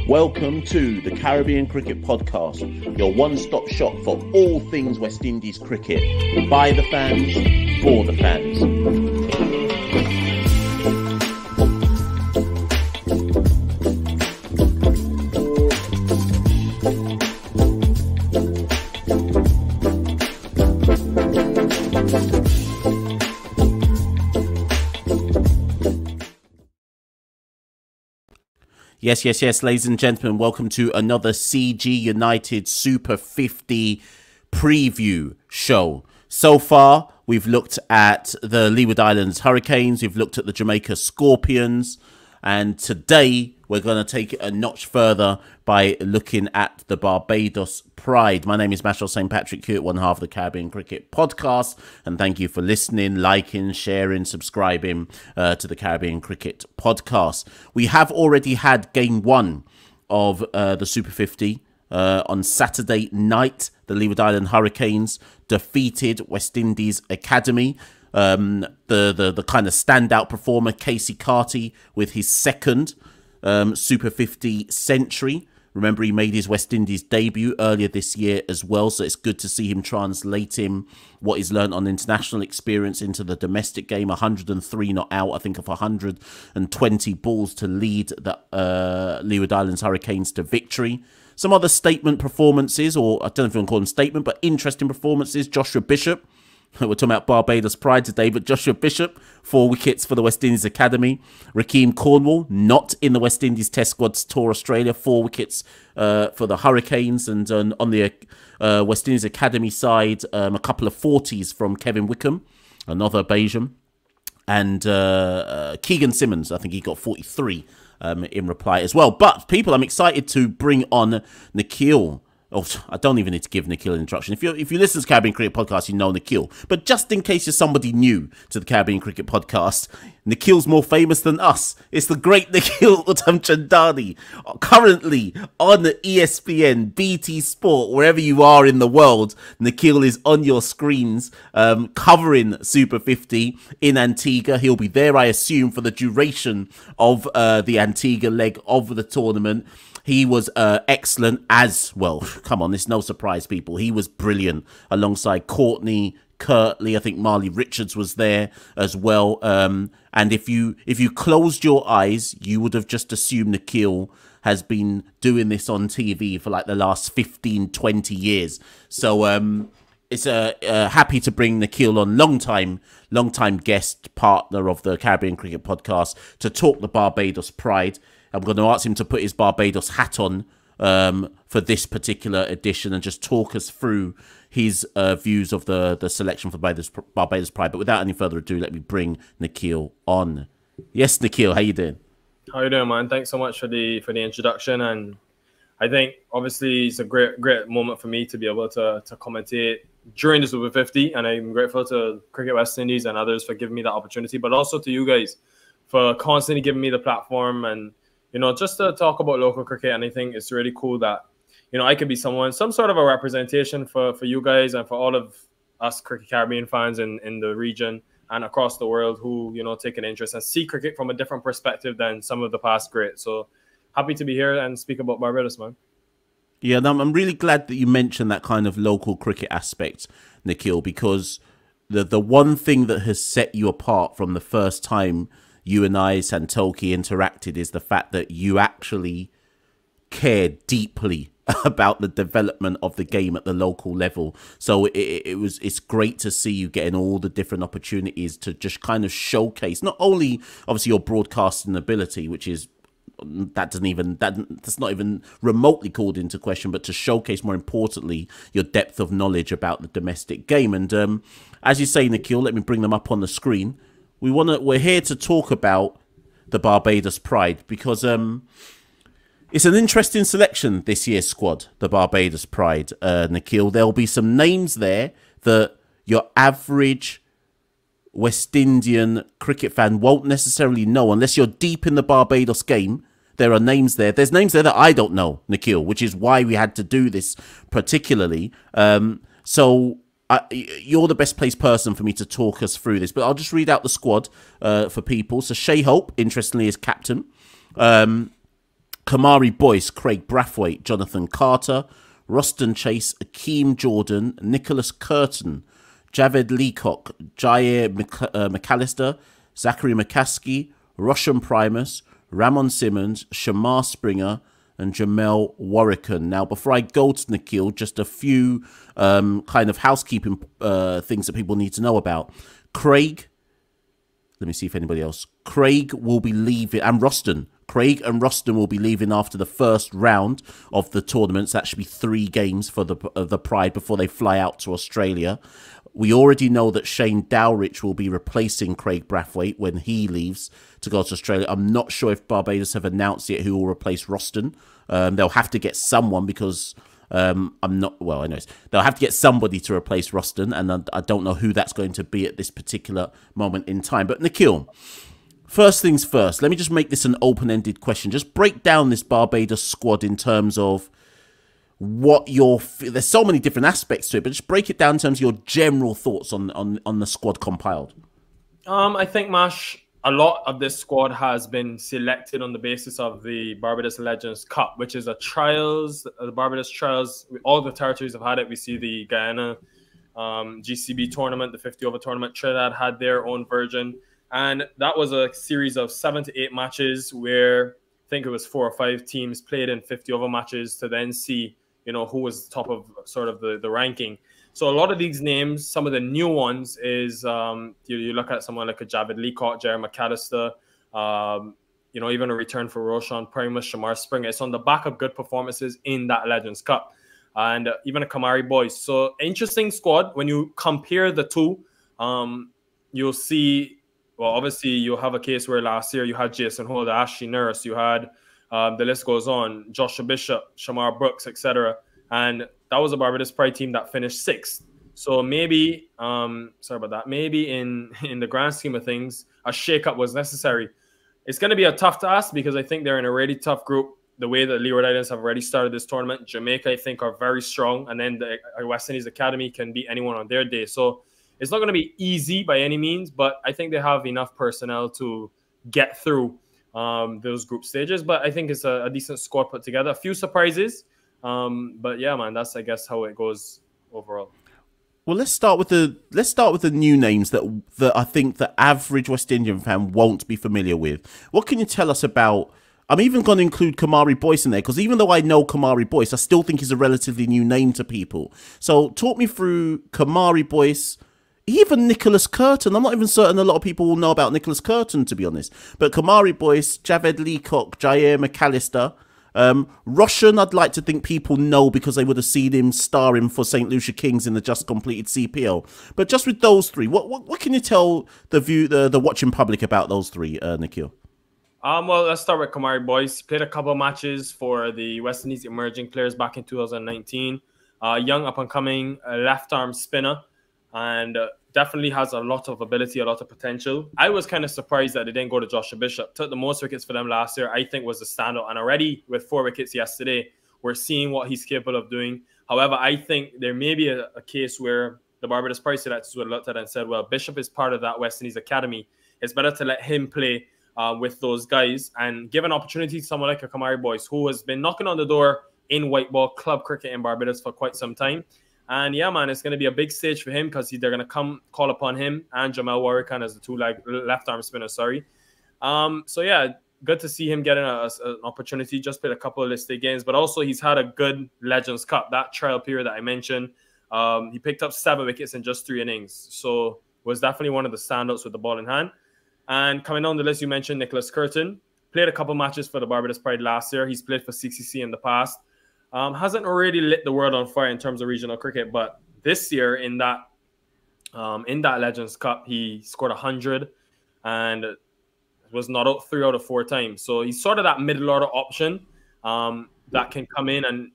Welcome to the Caribbean Cricket Podcast, your one-stop shop for all things West Indies cricket. By the fans, for the fans. Yes, ladies and gentlemen, welcome to another CG United Super 50 preview show. So far, we've looked at the Leeward Islands Hurricanes, we've looked at the Jamaica Scorpions, and today we're going to take it a notch further by looking at the Barbados Pride. My name is Mashal St. Patrick here at one half of the Caribbean Cricket Podcast, and thank you for listening, liking, sharing, subscribing to the Caribbean Cricket Podcast. We have already had game one of the Super 50 on Saturday night. The Leeward Island Hurricanes defeated West Indies Academy. The kind of standout performer, Casey Carty, with his second Super 50 century. Remember, he made his West Indies debut earlier this year as well, so it's good to see him translating what he's learned on international experience into the domestic game. 103 not out, I think, of 120 balls to lead the Leeward Islands Hurricanes to victory. Some other statement performances, or I don't know if you want to call them statement, but interesting performances. Joshua Bishop. We're talking about Barbados Pride today, but Joshua Bishop, 4 wickets for the West Indies Academy. Rakeem Cornwall, not in the West Indies Test Squad's Tour Australia, 4 wickets for the Hurricanes. And on the West Indies Academy side, a couple of 40s from Kevin Wickham, another Bayesian. And Keegan Simmons, I think he got 43 in reply as well. But people, I'm excited to bring on Nikhil. Oh, I don't even need to give Nikhil an introduction. If you listen to the Caribbean Cricket Podcast, you know Nikhil. But just in case you're somebody new to the Caribbean Cricket Podcast, Nikhil's more famous than us. It's the great Nikhil Uttamchandani, currently on ESPN, BT Sport, wherever you are in the world. Nikhil is on your screens covering Super 50 in Antigua. He'll be there, I assume, for the duration of the Antigua leg of the tournament. He was excellent as well. Come on, it's no surprise, people. He was brilliant alongside Courtney, Kirtley. I think Marley Richards was there as well. And if you closed your eyes, you would have just assumed Nikhil has been doing this on TV for like the last 15, 20 years. So it's happy to bring Nikhil on, long time guest partner of the Caribbean Cricket Podcast, to talk the Barbados Pride. I'm going to ask him to put his Barbados hat on for this particular edition and just talk us through his views of the selection for Barbados Pride. But without any further ado, let me bring Nikhil on. Yes, Nikhil, how you doing? How you doing, man? Thanks so much for the introduction. And I think obviously it's a great moment for me to be able to commentate during the Super 50, and I'm grateful to Cricket West Indies and others for giving me the opportunity, but also to you guys for constantly giving me the platform and, you know, just to talk about local cricket. And I think it's really cool that, you know, I could be some sort of a representation for you guys and for all of us Cricket Caribbean fans in the region and across the world who, you know, take an interest and see cricket from a different perspective than some of the past greats. So happy to be here and speak about Barbados, man. Yeah, I'm really glad that you mentioned that kind of local cricket aspect, Nikhil, because the one thing that has set you apart from the first time you and I, Santoki, interacted is the fact that you actually care deeply about the development of the game at the local level. So it's great to see you getting all the different opportunities to just kind of showcase not only obviously your broadcasting ability, which is that's not even remotely called into question, but to showcase more importantly your depth of knowledge about the domestic game. And as you say, Nikhil, let me bring them up on the screen. We're here to talk about the Barbados Pride because it's an interesting selection, this year's squad, the Barbados Pride, Nikhil. There'll be some names there that your average West Indian cricket fan won't necessarily know unless you're deep in the Barbados game. There are names there. There's names there that I don't know, Nikhil, which is why we had to do this particularly. So you're the best placed person for me to talk us through this, but I'll just read out the squad for people. So Shea Hope, interestingly, is captain. Kamari Boyce, Craig Brathwaite, Jonathan Carter, Ruston Chase, Akeem Jordan, Nicholas Curtin, Javed Leacock, Jair McAllister, Zachary McCaskey, Russian Primus, Ramon Simmons, Shamar Springer, and Jamel Warrican. Now, before I go to Nikhil, just a few kind of housekeeping things that people need to know about. Craig, let me see if anybody else. Craig will be leaving, and Ruston. Craig and Ruston will be leaving after the first round of the tournaments. That should be 3 games for the Pride before they fly out to Australia. We already know that Shane Dowrich will be replacing Craig Brathwaite when he leaves to go to Australia. I'm not sure if Barbados have announced yet who will replace Ruston. They'll have to get someone because I'm not, well, anyways, they'll have to get somebody to replace Ruston, and I don't know who that's going to be at this particular moment in time. But Nikhil, first things first, let me just make this an open-ended question. Just break down this Barbados squad in terms of what there's so many different aspects to it, but just break it down in terms of your general thoughts on the squad compiled. I think, Mash, a lot of this squad has been selected on the basis of the Barbados Legends Cup, which is a trials, the Barbados trials. All the territories have had it. We see the Guyana GCB tournament, the 50-over tournament. Trinidad had their own version. And that was a series of 7 to 8 matches where I think it was 4 or 5 teams played in 50-over matches to then see, you know, who was top of sort of the ranking. So a lot of these names, some of the new ones is, you look at someone like a Javed Leacock, Jair McAllister, you know, even a return for Roshan Primus, Shamar Springer. It's on the back of good performances in that Legends Cup. And even a Kamari Boyce. So interesting squad. When you compare the two, you'll see, well, obviously you'll have a case where last year you had Jason Holder, Ashley Nurse, you had, the list goes on, Joshua Bishop, Shamar Brooks, etc. And that was a Barbados Pride team that finished 6th. So maybe, sorry about that, maybe in the grand scheme of things, a shakeup was necessary. It's going to be a tough task because I think they're in a really tough group. The way that Leeward Islands have already started this tournament, Jamaica, I think, are very strong. And then the West Indies Academy can beat anyone on their day. So it's not going to be easy by any means, but I think they have enough personnel to get through those group stages. But I think it's a decent squad put together. A few surprises. But yeah, man, that's, I guess, how it goes overall. Well, let's start with the new names that I think the average West Indian fan won't be familiar with. What can you tell us about? I'm even going to include Kamari Boyce in there because even though I know Kamari Boyce, I still think he's a relatively new name to people. So talk me through Kamari Boyce, even Nicholas Curtin. I'm not even certain a lot of people will know about Nicholas Curtin, to be honest. But Kamari Boyce, Javed Leacock, Jair McAllister. Russian, I'd like to think people know because they would have seen him starring for St. Lucia Kings in the just completed CPL. But just with those 3, what can you tell the watching public about those 3, Nikhil? Well, let's start with Kamari Boyce. He played a couple of matches for the West Indies emerging players back in 2019. Young up-and-coming left-arm spinner, and definitely has a lot of ability, a lot of potential. I was kind of surprised that they didn't go to Joshua Bishop. Took the most wickets for them last year, I think was the standout. And already with 4 wickets yesterday, we're seeing what he's capable of doing. However, I think there may be a case where the Barbados Pride selectors would have looked at it and said, well, Bishop is part of that West Indies Academy. It's better to let him play with those guys and give an opportunity to someone like a Kamari Boyce, who has been knocking on the door in white ball club cricket in Barbados for quite some time. And yeah, man, it's going to be a big stage for him because they're going to call upon him and Jamel Warrican as the 2 left-arm spinners, sorry. So yeah, good to see him getting an opportunity. Just played a couple of listed games, but also he's had a good Legends Cup. That trial period that I mentioned, he picked up 7 wickets in just 3 innings. So was definitely one of the standouts with the ball in hand. And coming down the list, you mentioned Nicholas Curtin. Played a couple matches for the Barbados Pride last year. He's played for CCC in the past. Hasn't already lit the world on fire in terms of regional cricket, but this year in that Legends Cup, he scored 100 and was not out 3 out of 4 times. So he's sort of that middle order option that can come in, and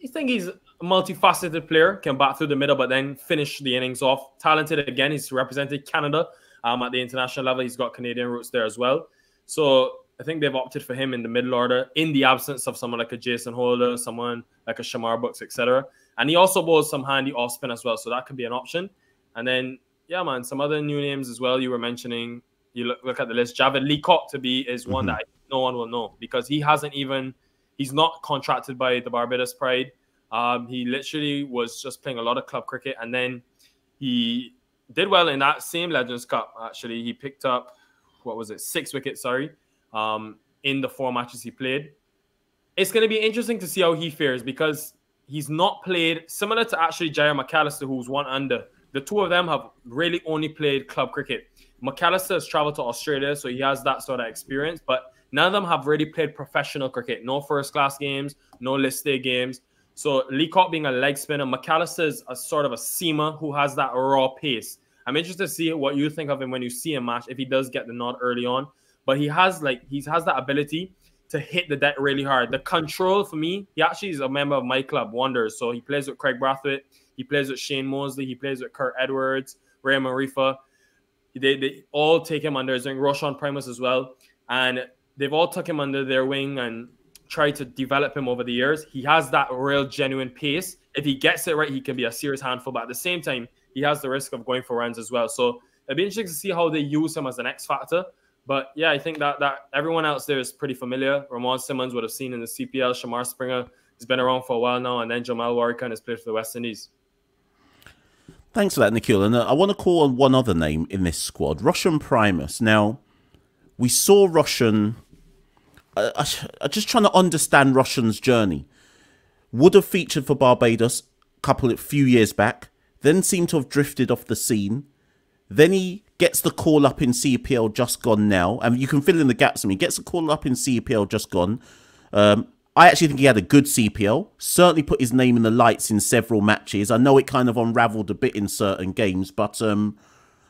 I think he's a multifaceted player, can bat through the middle, but then finish the innings off. Talented again. He's represented Canada at the international level. He's got Canadian roots there as well. So I think they've opted for him in the middle order in the absence of someone like a Jason Holder, someone like a Shamar Brooks, etc. And he also bowls some handy off spin as well, so that could be an option. And then, yeah, man, some other new names as well. You were mentioning. You look at the list. Javed Leacock is one that I no one will know because he's not contracted by the Barbados Pride. He literally was just playing a lot of club cricket, and then he did well in that same Legends Cup. Actually, he picked up 6 wickets, in the 4 matches he played. It's going to be interesting to see how he fares because he's not played, similar to actually Jair McAllister, who's 1 under. The two of them have really only played club cricket. McAllister has traveled to Australia, so he has that sort of experience, but none of them have really played professional cricket. No first-class games, no list day games. So Leacock being a leg spinner, McAllister is a sort of a seamer who has that raw pace. I'm interested to see what you think of him when you see him match, if he does get the nod early on. But he has that ability to hit the deck really hard. The control, for me, he actually is a member of my club, Wanderers. So he plays with Craig Brathwaite. He plays with Shane Mosley. He plays with Kurt Edwards, Raymond Rifa. They all take him under his wing. Roshan Primus as well. And they've all took him under their wing and tried to develop him over the years. He has that real genuine pace. If he gets it right, he can be a serious handful. But at the same time, he has the risk of going for runs as well. So it'll be interesting to see how they use him as an X factor. But yeah, I think that everyone else there is pretty familiar. Ramon Simmons would have seen in the CPL. Shamar Springer has been around for a while now. And then Jamal Warrican has played for the West Indies. Thanks for that, Nikhil. And I want to call on one other name in this squad, Roshan Primus. Now, we saw Roshan... I'm just trying to understand Roshan's journey. Would have featured for Barbados a few years back, then seemed to have drifted off the scene. Then he gets the call up in CPL just gone now. And you can fill in the gaps. I mean, he gets a call up in CPL just gone. I actually think he had a good CPL. Certainly put his name in the lights in several matches. I know it kind of unravelled a bit in certain games, but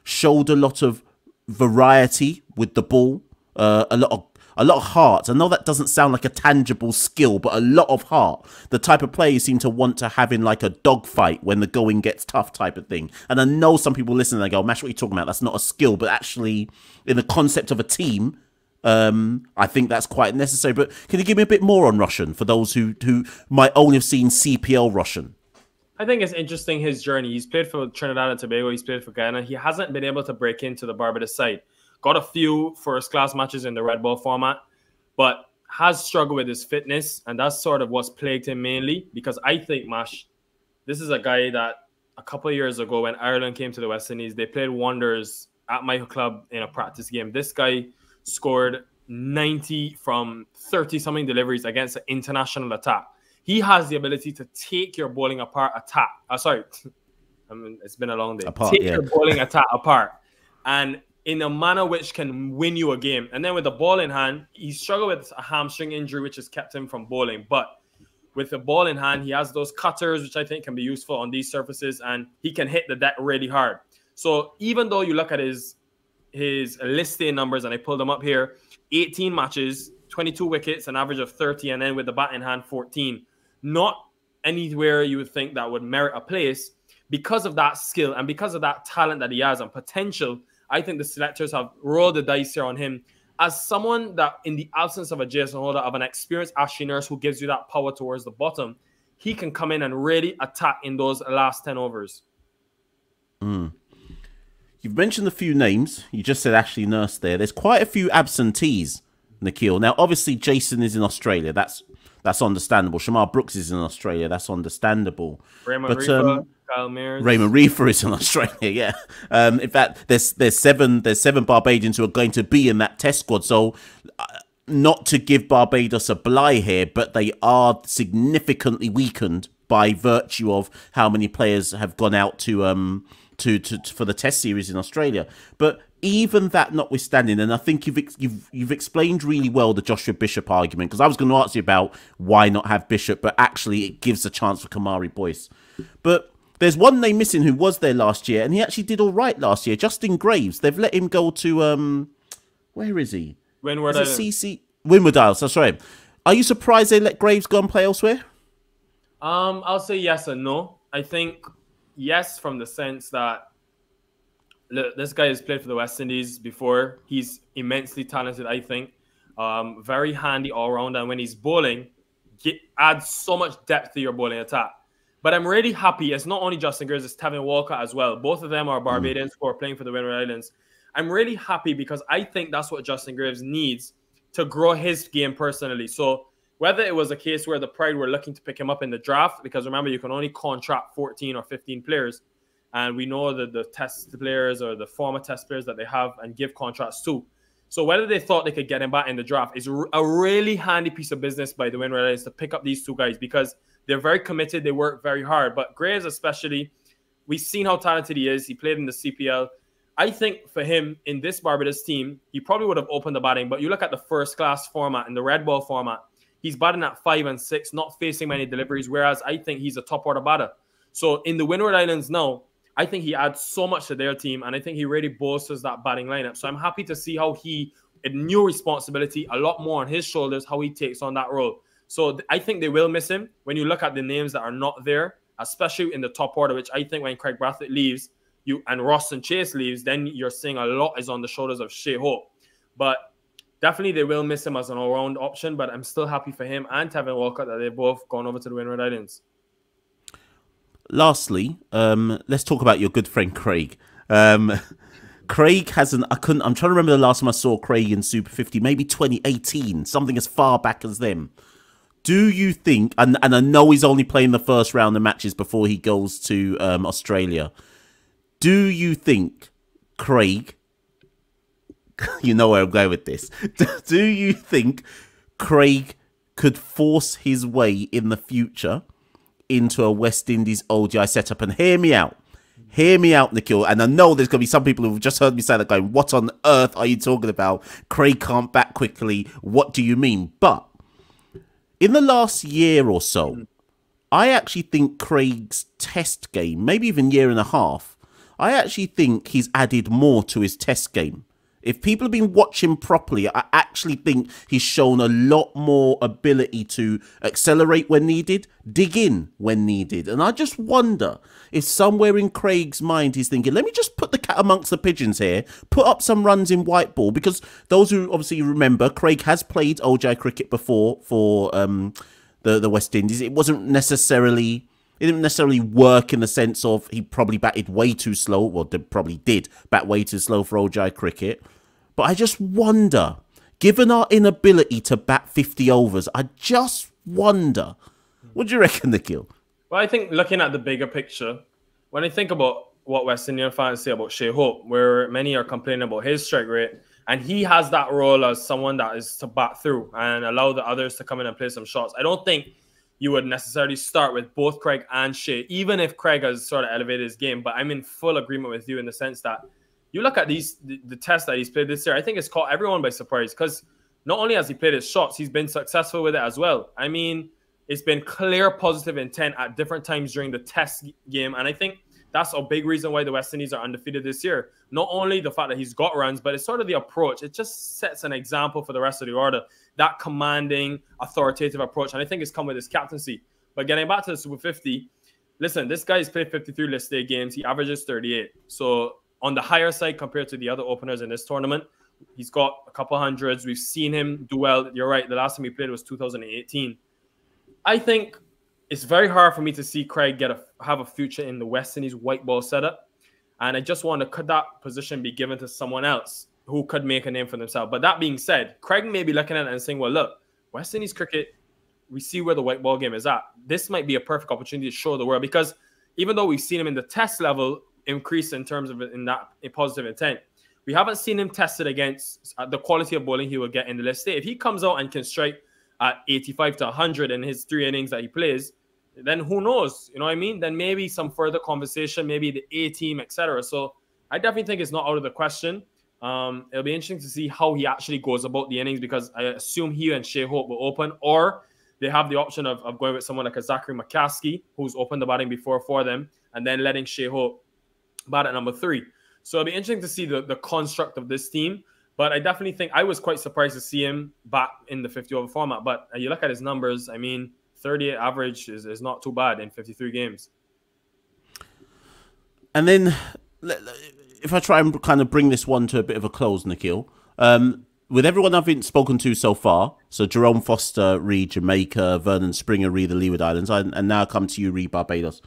showed a lot of variety with the ball. A lot of heart. I know that doesn't sound like a tangible skill, but a lot of heart. The type of player you seem to want to have in like a dogfight when the going gets tough type of thing. And I know some people listen and they go, Mash, what are you talking about? That's not a skill. But actually, in the concept of a team, I think that's quite necessary. But can you give me a bit more on Roshan for those who might only have seen CPL Roshan? I think it's interesting, his journey. He's played for Trinidad and Tobago. He's played for Guyana. He hasn't been able to break into the Barbados side. Got a few first-class matches in the red ball format, but has struggled with his fitness, and that's sort of what's plagued him mainly. Because I think, Mash, this is a guy that a couple of years ago when Ireland came to the West Indies, they played Wanderers at my club in a practice game. This guy scored 90 from 30-something deliveries against an international attack. He has the ability to take your bowling attack. I mean, it's been a long day. Your bowling attack apart. And in a manner which can win you a game. And then with the ball in hand, he struggled with a hamstring injury, which has kept him from bowling. But with the ball in hand, he has those cutters, which I think can be useful on these surfaces, and he can hit the deck really hard. So even though you look at his list day numbers, and I pulled them up here, 18 matches, 22 wickets, an average of 30, and then with the bat in hand, 14. Not anywhere you would think that would merit a place. Because of that skill and because of that talent that he has and potential, I think the selectors have rolled the dice here on him as someone that, in the absence of a Jason Holder, of an experienced Ashley Nurse who gives you that power towards the bottom, he can come in and really attack in those last 10 overs. You've mentioned a few names. You just said Ashley Nurse there. There's quite a few absentees, Nikhil. Now, obviously, Jason is in Australia. That's understandable. Shamar Brooks is in Australia. That's understandable. Raymond Rifa, Kyle Mears. Raymond Rifa is in Australia, yeah. In fact, there's seven Barbadians who are going to be in that test squad. So, not to give Barbados a bly here, but they are significantly weakened by virtue of how many players have gone out to for the test series in Australia. But even that notwithstanding, and I think you've explained really well the Joshua Bishop argument, because I was going to ask you about why not have Bishop, but actually it gives a chance for Kamari Boyce. But there's one name missing who was there last year, and he actually did all right last year. Justin Graves. They've let him go to where is he? Windward Islands. Windward Isles. That's right. Are you surprised they let Graves go and play elsewhere? I'll say yes and no. I think yes, from the sense that this guy has played for the West Indies before. He's immensely talented, I think. Very handy all-round. And when he's bowling, adds so much depth to your bowling attack. But I'm really happy. It's not only Justin Graves, it's Tevin Walker as well. Both of them are Barbadians who are playing for the Windward Islands. I'm really happy because I think that's what Justin Graves needs to grow his game personally. So whether it was a case where the Pride were looking to pick him up in the draft, because remember, you can only contract 14 or 15 players. And we know that the test players or the former test players that they have and give contracts to. So whether they thought they could get him back in the draft is a really handy piece of business by the Wind Riders to pick up these two guys, because they're very committed. They work very hard. But Graves especially, we've seen how talented he is. He played in the CPL. I think for him in this Barbados team, he probably would have opened the batting. But you look at the first class format and the red ball format, he's batting at 5 and 6, not facing many deliveries, whereas I think he's a top order batter. So in the Windward Islands now, I think he adds so much to their team, and I think he really bolsters that batting lineup. So I'm happy to see how he, a new responsibility, a lot more on his shoulders, how he takes on that role. So I think they will miss him when you look at the names that are not there, especially in the top order, which I think when Craig Brathwaite leaves, and Ross and Chase leaves, then you're seeing a lot is on the shoulders of Shea Hope. But definitely they will miss him as an all-round option, but I'm still happy for him and Tevin Walcott that they've both gone over to the Windward Islands. Lastly, let's talk about your good friend Craig. Craig hasn't. I'm trying to remember the last time I saw Craig in Super 50, maybe 2018, something as far back as them. Do you think? And I know he's only playing the first round of matches before he goes to Australia. Do you think Craig? You know where I'm going with this. Do you think Craig could force his way in the future into a West Indies ODI setup? And hear me out. Hear me out, Nikhil. And I know there's going to be some people who've just heard me say that going, what on earth are you talking about? Craig can't bat quickly. What do you mean? But in the last year or so, I actually think Craig's test game, maybe even year and a half, I actually think he's added more to his test game. If people have been watching properly, I actually think he's shown a lot more ability to accelerate when needed, dig in when needed. And I just wonder if somewhere in Craig's mind he's thinking, let me just put the cat amongst the pigeons here, put up some runs in white ball. Because those who obviously remember, Craig has played ODI cricket before for the West Indies. It wasn't necessarily... It didn't necessarily work in the sense of he probably batted way too slow. Well, they probably did bat way too slow for ODI cricket. But I just wonder, given our inability to bat 50 overs, I just wonder. What do you reckon, Nikhil? Well, I think looking at the bigger picture, when I think about what West Indian fans say about Shea Hope, where many are complaining about his strike rate, and he has that role as someone that is to bat through and allow the others to come in and play some shots. I don't think you would necessarily start with both Craig and Shea, even if Craig has sort of elevated his game. But I'm in full agreement with you in the sense that you look at the tests that he's played this year, I think it's caught everyone by surprise, because not only has he played his shots, he's been successful with it as well. I mean, it's been clear positive intent at different times during the test game. And I think that's a big reason why the West Indies are undefeated this year. Not only the fact that he's got runs, but it's sort of the approach. It just sets an example for the rest of the order. That commanding, authoritative approach. And I think it's come with his captaincy. But getting back to the Super 50, listen, this guy's played 53 list day games. He averages 38. So on the higher side compared to the other openers in this tournament, he's got a couple hundreds. We've seen him do well. You're right. The last time he played was 2018. I think it's very hard for me to see Craig have a future in the West Indies white ball setup. And I just wonder, could that position be given to someone else who could make a name for themselves? But that being said, Craig may be looking at it and saying, well, look, West Indies cricket, we see where the white ball game is at. This might be a perfect opportunity to show the world, because even though we've seen him in the test level increase in terms of in positive intent, we haven't seen him tested against the quality of bowling he will get in the list day. If he comes out and can strike at 85 to 100 in his 3 innings that he plays, then who knows? You know what I mean? Then maybe some further conversation, maybe the A team, etc. So I definitely think it's not out of the question. It'll be interesting to see how he actually goes about the innings, because I assume he and Shea Hope will open, or they have the option of going with someone like a Zachary McCaskey, who's opened the batting before for them, and then letting Shea Hope bat at number 3. So it'll be interesting to see the construct of this team. But I definitely think I was quite surprised to see him back in the 50-over format. But you look at his numbers, I mean, 38 average is not too bad in 53 games. And then, if I try and kind of bring this one to a bit of a close, Nikhil, with everyone I've spoken to so far, so Jerome Foster, re Jamaica, Vernon Springer, re the Leeward Islands, and now come to you, re Barbados.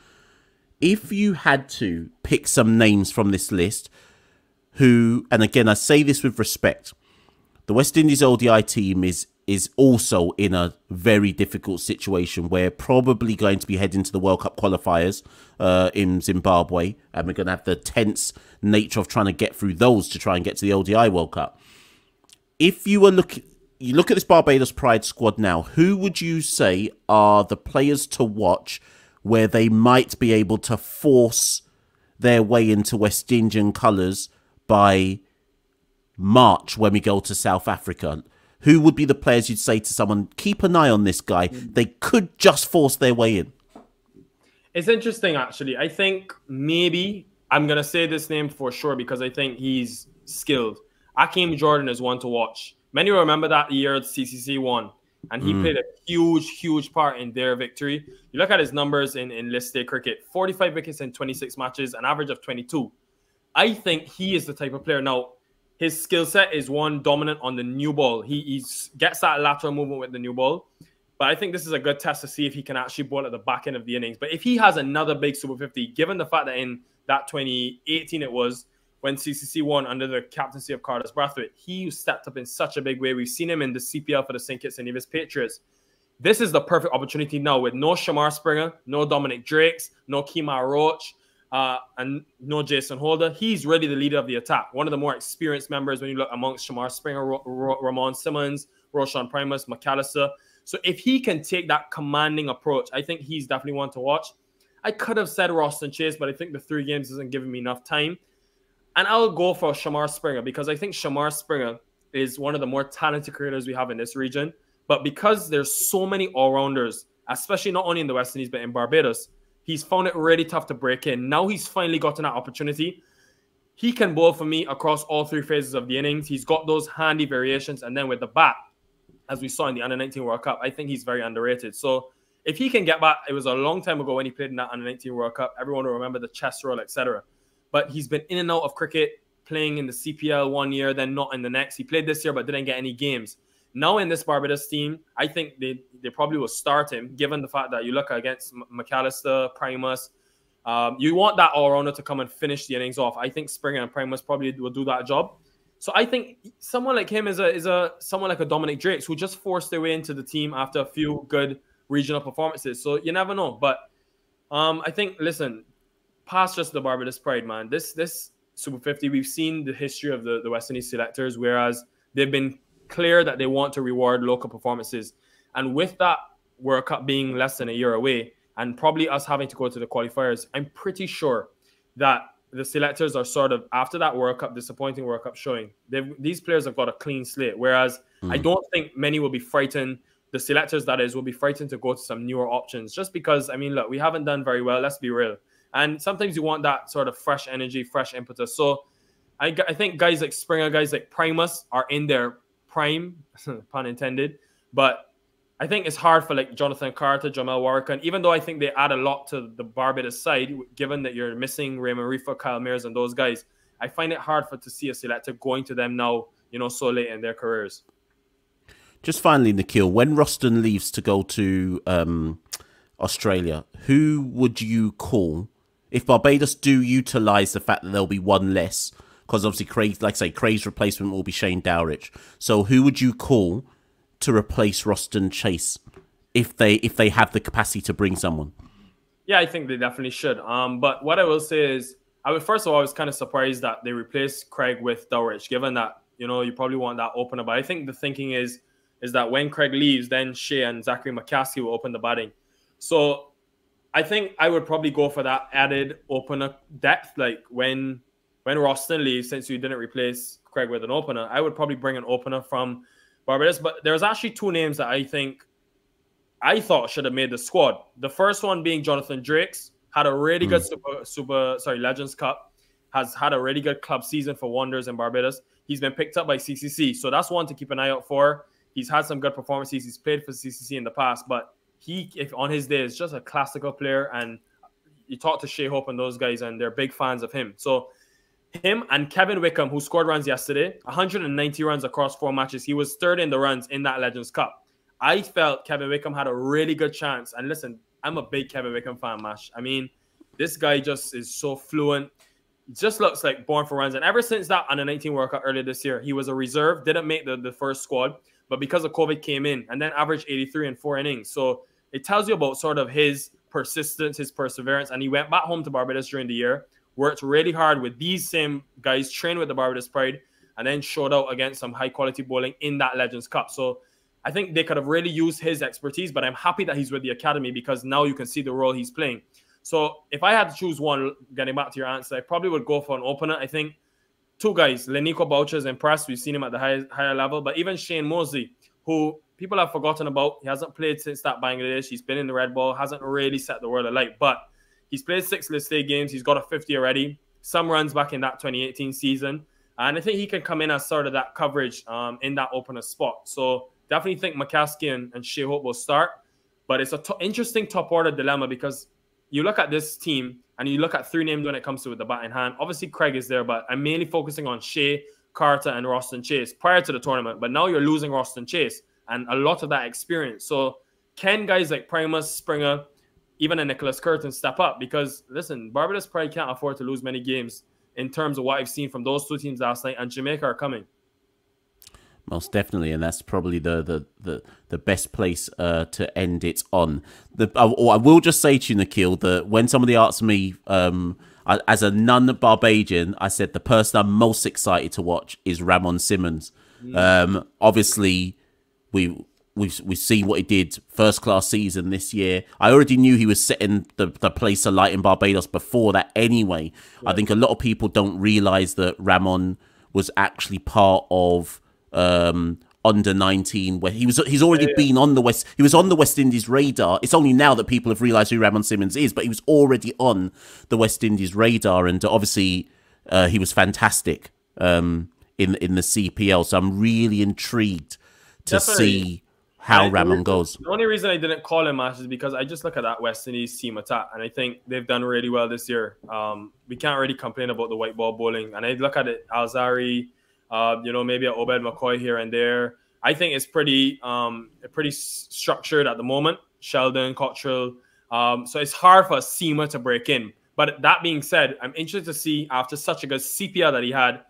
If you had to pick some names from this list who, and again, I say this with respect, the West Indies ODI team is also in a very difficult situation. We're probably going to be heading to the World Cup qualifiers in Zimbabwe, and we're going to have the tense nature of trying to get through those to try and get to the ODI World Cup. If you look at this Barbados Pride squad now, who would you say are the players to watch where they might be able to force their way into West Indian colours by March when we go to South Africa? Who would be the players you'd say to someone, keep an eye on this guy? They could just force their way in. It's interesting, actually. I think maybe I'm going to say this name for sure because I think he's skilled. Akeem Jordan is one to watch. Many will remember that year CCC won, and he played a huge part in their victory. You look at his numbers in list A cricket, 45 wickets in 26 matches, an average of 22. I think he is the type of player. Now, his skill set is one dominant on the new ball. He gets that lateral movement with the new ball. But I think this is a good test to see if he can actually bowl at the back end of the innings. But if he has another big Super 50, given the fact that in that 2018 it was, when CCC won under the captaincy of Carlos Brathwaite, he stepped up in such a big way. We've seen him in the CPL for the St. Kitts and Nevis Patriots. This is the perfect opportunity now with no Shamar Springer, no Dominic Drakes, no Kemar Roach, and no Jason Holder. He's really the leader of the attack. One of the more experienced members when you look amongst Shamar Springer, Ramon Simmons, Roshan Primus, McAllister. So if he can take that commanding approach, I think he's definitely one to watch. I could have said Roston Chase, but I think the 3 games isn't giving me enough time. And I'll go for Shamar Springer because I think Shamar Springer is one of the more talented creators we have in this region. But because there's so many all-rounders, especially not only in the West Indies, but in Barbados, he's found it really tough to break in. Now he's finally gotten that opportunity. He can bowl for me across all 3 phases of the innings. He's got those handy variations. And then with the bat, as we saw in the Under-19 World Cup, I think he's very underrated. So if he can get back, it was a long time ago when he played in that Under-19 World Cup. Everyone will remember the chest roll, etc. But he's been in and out of cricket, playing in the CPL one year, then not in the next. He played this year, but didn't get any games. Now in this Barbados team, I think they probably will start him, given the fact that you look against McAllister, Primus. You want that all-rounder to come and finish the innings off. I think Springer and Primus probably will do that job. So I think someone like him is someone like a Dominic Drakes who just forced their way into the team after a few good regional performances. So you never know. But I think, listen, past just the Barbados Pride, man, this Super 50, we've seen the history of the West Indies selectors, whereas they've been clear that they want to reward local performances. And with that World Cup being less than a year away, and probably us having to go to the qualifiers, I'm pretty sure that the selectors are sort of, after that World Cup, disappointing World Cup showing, these players have got a clean slate. Whereas I don't think many will be frightened. The selectors, that is, will be frightened to go to some newer options. Just because, I mean, look, we haven't done very well. Let's be real. And sometimes you want that sort of fresh energy, fresh impetus. So I think guys like Springer, guys like Primus are in their prime, pun intended. But I think it's hard for like Jonathan Carter, Jamel Warrican, even though I think they add a lot to the Barbados side, given that you're missing Raymond Reefer, Kyle Mears, and those guys. I find it hard to see a selector going to them now, so late in their careers. Just finally, Nikhil, when Roston leaves to go to Australia, who would you call if Barbados do utilise the fact that there'll be one less? Because obviously, Craig, like I say, Craig's replacement will be Shane Dowrich. So who would you call to replace Roston Chase if they have the capacity to bring someone? Yeah, I think they definitely should. But what I will say is, first of all, I was kind of surprised that they replaced Craig with Dowrich, given that, you probably want that opener. But I think the thinking is that when Craig leaves, then Shea and Zachary McCaskey will open the batting. So I think I would probably go for that added opener depth. Like when Roston leaves, since you didn't replace Craig with an opener, I would probably bring an opener from Barbados. But there's actually 2 names that I thought should have made the squad. The first one being Jonathan Drakes, had a really good Legends Cup, has had a really good club season for Wanderers in Barbados. He's been picked up by CCC, so that's one to keep an eye out for. He's had some good performances. He's played for CCC in the past, but if on his day, is just a classical player. And you talk to Shea Hope and those guys, and they're big fans of him. So him and Kevin Wickham, who scored runs yesterday, 190 runs across 4 matches. He was 3rd in the runs in that Legends Cup. I felt Kevin Wickham had a really good chance. And listen, I'm a big Kevin Wickham fan, Mash. I mean, this guy just is so fluent. He just looks like born for runs. And ever since that under-19 World Cup earlier this year, he was a reserve, didn't make the first squad, but because of COVID came in and then averaged 83 in 4 innings. So it tells you about sort of his persistence, his perseverance. And he went back home to Barbados during the year, worked really hard with these same guys, trained with the Barbados Pride, and then showed out against some high-quality bowling in that Legends Cup. So I think they could have really used his expertise, but I'm happy that he's with the academy because now you can see the role he's playing. So if I had to choose one, getting back to your answer, I probably would go for an opener. I think 2 guys, Lenico Boucher is impressed. We've seen him at the higher level, but even Shane Mosley, who people have forgotten about. He hasn't played since that Bangladesh. He's been in the red ball, hasn't really set the world alight, but he's played 6 list A games. He's got a 50 already, some runs back in that 2018 season. And I think he can come in as sort of that coverage in that opener spot. So definitely think McCaskey and Shea Hope will start. But it's an interesting top order dilemma because you look at this team and you look at 3 names when it comes to with the bat in hand. Obviously, Craig is there, but I'm mainly focusing on Shea, Carter, and Roston Chase prior to the tournament. But now you're losing Roston Chase and a lot of that experience. So can guys like Primus, Springer, even a Nicholas Curtin step up? Because, listen, Barbados Pride can't afford to lose many games in terms of what I've seen from those 2 teams last night, and Jamaica are coming. Most definitely, and that's probably the best place to end it on. I will just say to you, Nikhil, that when somebody asked me, as a non-Barbadian, I said the person I'm most excited to watch is Ramon Simmons. Obviously, we've seen what he did first class season this year. I already knew he was setting the place alight in Barbados before that anyway. Yeah. I think a lot of people don't realise that Ramon was actually part of under 19 where he's already been on the West. He was on the West Indies radar. It's only now that people have realised who Ramon Simmons is, but he was already on the West Indies radar, and obviously he was fantastic in the CPL. So I'm really intrigued to see how Ramon goes. The only reason I didn't call him Ash is because I just look at that West Indies team attack, and I think they've done really well this year. We can't really complain about the white ball bowling, and I look at it, Alzari, maybe a Obed McCoy here and there. I think it's pretty structured at the moment. Sheldon, Cottrell. So it's hard for a seamer to break in. But that being said, I'm interested to see after such a good CPL that he had,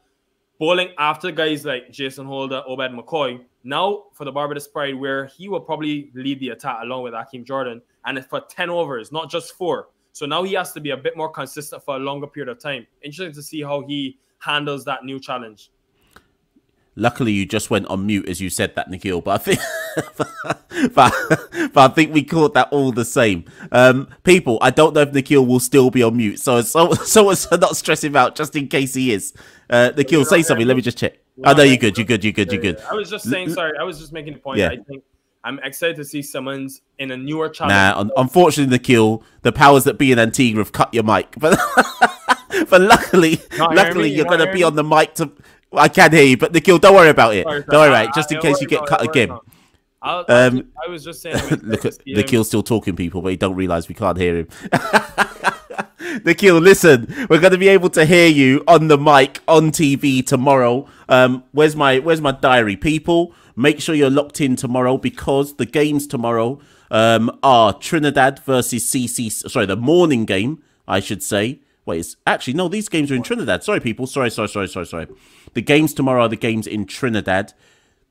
bowling after guys like Jason Holder, Obed McCoy, now for the Barbados Pride, where he will probably lead the attack along with Hakeem Jordan, and it's for 10 overs, not just 4. So now he has to be a bit more consistent for a longer period of time. Interesting to see how he handles that new challenge. Luckily, you just went on mute as you said that, Nikhil. But I think, but I think we caught that all the same. People, I don't know if Nikhil will still be on mute, so not stress him out just in case he is. Nikhil, say something. Let me just check. Oh no, you're good. You're good. I was just saying. Sorry, I was just making a point. Yeah. I think I'm excited to see Simmons in a newer challenge. Nah, unfortunately, Nikhil, the powers that be in Antigua have cut your mic. But luckily, you're going to be on the mic to. I can hear you, but Nikhil, don't worry about it. Don't worry about it, just in case you get cut again. I was just saying. Look at Nikhil's still talking, people, but he don't realise we can't hear him. Nikhil, listen, we're going to be able to hear you on the mic on TV tomorrow. Where's my diary, people? Make sure you're locked in tomorrow because the games tomorrow are Trinidad versus CC. Sorry, the morning game, I should say. Wait, it's actually no. These games are in Trinidad. Sorry, people. Sorry. The games tomorrow are the games in Trinidad.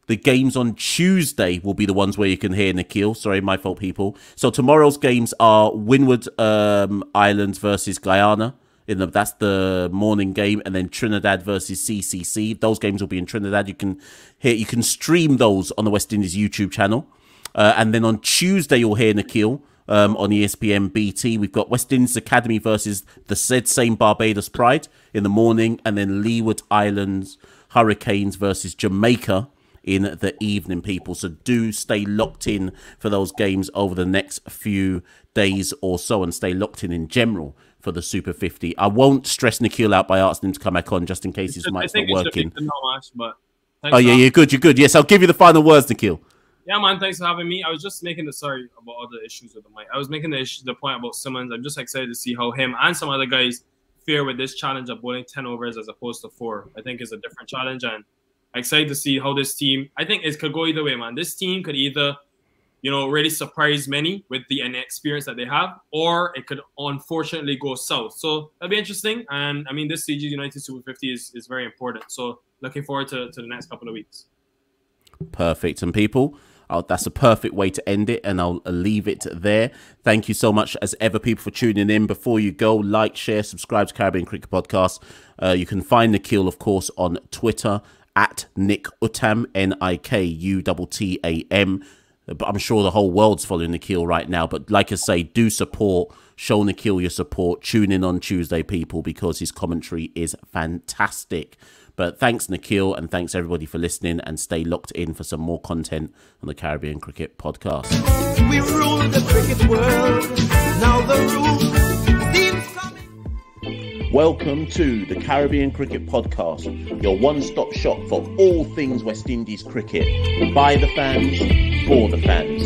The games on Tuesday will be the ones where you can hear Nikhil. Sorry, my fault, people. So tomorrow's games are Windward Islands versus Guyana. That's the morning game, and then Trinidad versus CCC. Those games will be in Trinidad. You can stream those on the West Indies YouTube channel, and then on Tuesday you'll hear Nikhil. On ESPN BT, we've got West Indies Academy versus the same Barbados Pride in the morning, and then Leeward Islands Hurricanes versus Jamaica in the evening, people. So do stay locked in for those games over the next few days or so, and stay locked in general for the Super 50. I won't stress Nikhil out by asking him to come back on just in case his mic's not working. Oh yeah, you're good. Yes, I'll give you the final words, Nikhil. Yeah, man, thanks for having me. I was just making sorry about all the issues with the mic. I was making the point about Simmons. I'm just excited to see how him and some other guys fare with this challenge of bowling 10 overs as opposed to 4. I think is a different challenge, and I'm excited to see how this team, I think it could go either way, man. This team could either, really surprise many with the inexperience that they have, or it could unfortunately go south. So that'll be interesting. And I mean, this CG United Super 50 is very important. So looking forward to the next couple of weeks. Perfect. And people, that's a perfect way to end it, and I'll leave it there. Thank you so much as ever, people, for tuning in. Before you go, like, share, subscribe to Caribbean Cricket Podcast. You can find Nikhil, of course, on Twitter at Nick Uttam, NIKUTTAM. But I'm sure the whole world's following Nikhil right now. But like I say, do support, show Nikhil your support. Tune in on Tuesday, people, because his commentary is fantastic. But thanks, Nikhil, and thanks everybody for listening, and stay locked in for some more content on the Caribbean Cricket Podcast. We rule the cricket world. Now the rules. Welcome to the Caribbean Cricket Podcast, your one-stop shop for all things West Indies cricket. By the fans, for the fans.